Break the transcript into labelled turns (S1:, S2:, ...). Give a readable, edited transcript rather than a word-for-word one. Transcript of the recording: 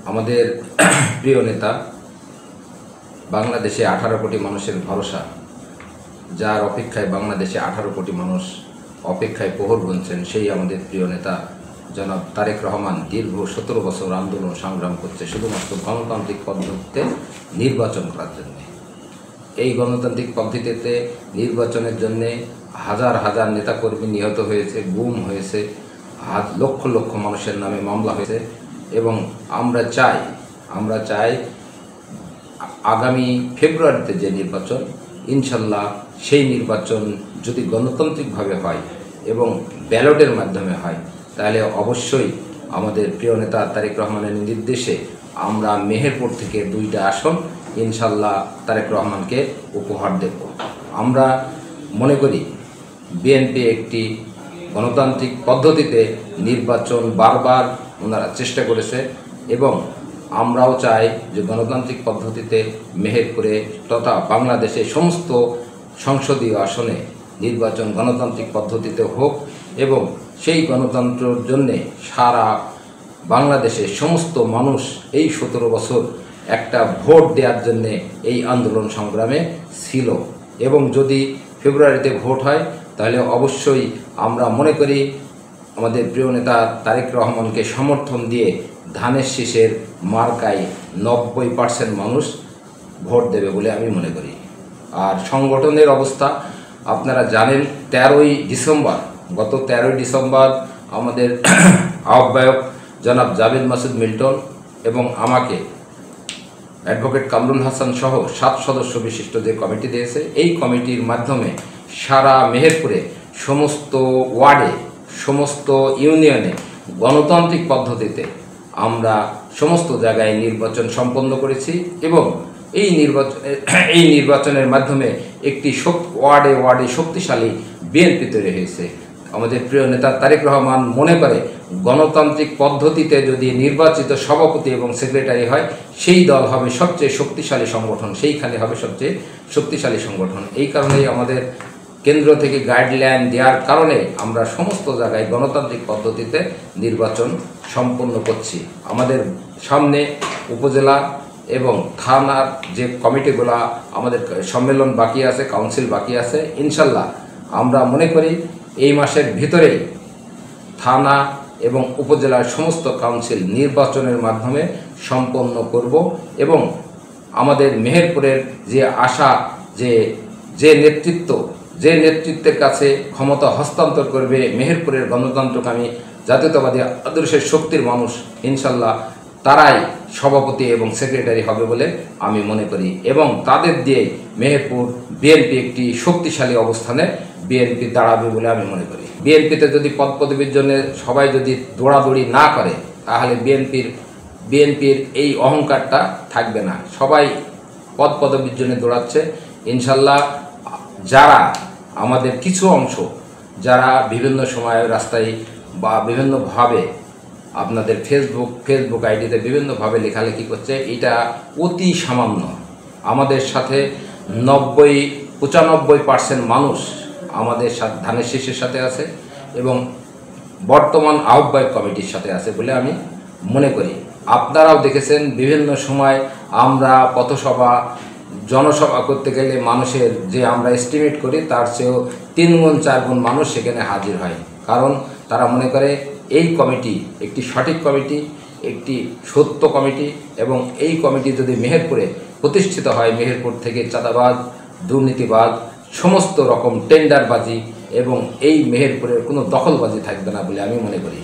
S1: আমাদের প্রিয় নেতা, বাংলাদেশে 18 কোটি মানুষের ভরসা, যার অপেক্ষায় বাংলাদেশে 18 কোটি মানুষ অপেক্ষায় প্রহর গুনছেন, সেই আমাদের প্রিয় নেতা জনাব তারেক রহমান দীর্ঘ 17 বছর আন্দোলন সংগ্রাম করছে শুধুমাত্র গণতান্ত্রিক পদ্ধতিতে নির্বাচন করার জন্য। এই গণতান্ত্রিক পদ্ধতিতে নির্বাচনের জন্য হাজার হাজার নেতাকর্মী নিহত হয়েছে, গুম হয়েছে, লক্ষ লক্ষ মানুষের নামে মামলা হয়েছে। এবং আমরা চাই আগামী ফেব্রুয়ারিতে যে নির্বাচন, ইনশাল্লাহ সেই নির্বাচন যদি গণতান্ত্রিকভাবে হয় এবং ব্যালটের মাধ্যমে হয়, তাহলে অবশ্যই আমাদের প্রিয় নেতা তারেক রহমানের নির্দেশে আমরা মেহেরপুর থেকে 2টা আসন ইনশাল্লাহ তারেক রহমানকে উপহার দেব। আমরা মনে করি বিএনপি একটি গণতান্ত্রিক পদ্ধতিতে নির্বাচন বারবার ওনারা চেষ্টা করেছে এবং আমরাও চাই যে গণতান্ত্রিক পদ্ধতিতে মেহেরপুরে তথা বাংলাদেশে সমস্ত সংসদীয় আসনে নির্বাচন গণতান্ত্রিক পদ্ধতিতে হোক এবং সেই গণতন্ত্রের জন্যে সারা বাংলাদেশে সমস্ত মানুষ এই 17 বছর একটা ভোট দেওয়ার জন্যে এই আন্দোলন সংগ্রামে ছিল। এবং যদি ফেব্রুয়ারিতে ভোট হয় তাহলে অবশ্যই আমরা মনে করি আমাদের প্রিয় নেতা তারেক রহমানকে সমর্থন দিয়ে ধানের শীষের মার্কায় 90% মানুষ ভোট দেবে বলে আমি মনে করি। আর সংগঠনের অবস্থা আপনারা জানেন, গত 13ই ডিসেম্বর আমাদের আহ্বায়ক জনাব জাবেদ মাসুদ মিল্টন এবং আমাকে অ্যাডভোকেট কামরুল হাসান সহ 7 সদস্য বিশিষ্ট যে কমিটি দিয়েছে, এই কমিটির মাধ্যমে সারা মেহেরপুরে সমস্ত ওয়ার্ডে, সমস্ত ইউনিয়নে গণতান্ত্রিক পদ্ধতিতে আমরা সমস্ত জায়গায় নির্বাচন সম্পন্ন করেছি এবং এই নির্বাচনের মাধ্যমে একটি ওয়ার্ডে শক্তিশালী বিএনপি তৈরি হয়েছে। আমাদের প্রিয় নেতা তারেক রহমান মনে করে গণতান্ত্রিক পদ্ধতিতে যদি নির্বাচিত সভাপতি এবং সেক্রেটারি হয়, সেই দল হবে সবচেয়ে শক্তিশালী সংগঠন, সেইখানে হবে সবচেয়ে শক্তিশালী সংগঠন। এই কারণেই আমাদের কেন্দ্র থেকে গাইডলাইন দেওয়ার কারণে আমরা সমস্ত জায়গায় গণতান্ত্রিক পদ্ধতিতে নির্বাচন সম্পন্ন করছি। আমাদের সামনে উপজেলা এবং থানার যে কমিটিগুলা আমাদের সম্মেলন বাকি আছে, কাউন্সিল বাকি আছে, ইনশাল্লাহ আমরা মনে করি এই মাসের ভিতরেই থানা এবং উপজেলার সমস্ত কাউন্সিল নির্বাচনের মাধ্যমে সম্পন্ন করব এবং আমাদের মেহেরপুরের যে আশা, যে নেতৃত্বের কাছে ক্ষমতা হস্তান্তর করবে মেহেরপুরের গণতন্ত্রকামী জাতীয়তাবাদী আদর্শের শক্তির মানুষ, ইনশাল্লাহ তারাই সভাপতি এবং সেক্রেটারি হবে বলে আমি মনে করি এবং তাদের দিয়ে মেহেরপুর বিএনপি একটি শক্তিশালী অবস্থানে বিএনপি দাঁড়াবে বলে আমি মনে করি। বিএনপিতে যদি পদ পদবীর জন্য সবাই যদি দৌড়াদৌড়ি না করে, তাহলে বিএনপির এই অহংকারটা থাকবে না। সবাই পদ পদবীর জন্য দৌড়াচ্ছে। ইনশাল্লাহ যারা আমাদের কিছু অংশ যারা বিভিন্ন সময় রাস্তায় বা বিভিন্নভাবে আপনাদের ফেসবুক আইডিতে বিভিন্নভাবে লেখালেখি করছে, এটা অতি সামান্য। আমাদের সাথে 95% মানুষ আমাদের সাথে ধানের শীষের সাথে আছে এবং বর্তমান আহ্বায়ক কমিটির সাথে আছে বলে আমি মনে করি। আপনারাও দেখেছেন বিভিন্ন সময় আমরা পথসভা, জনসভা করতে গেলে মানুষের যে আমরা এস্টিমেট করি তার চেয়েও 3 গুণ 4 গুণ মানুষ সেখানে হাজির হয়। কারণ তারা মনে করে এই কমিটি একটি সঠিক কমিটি, একটি সত্য কমিটি এবং এই কমিটি যদি মেহেরপুরে প্রতিষ্ঠিত হয়, মেহেরপুর থেকে চাঁদাবাজ, দুর্নীতিবাজ, সমস্ত রকম টেন্ডারবাজি এবং এই মেহেরপুরের কোনো দখলবাজি থাকবে না বলে আমি মনে করি।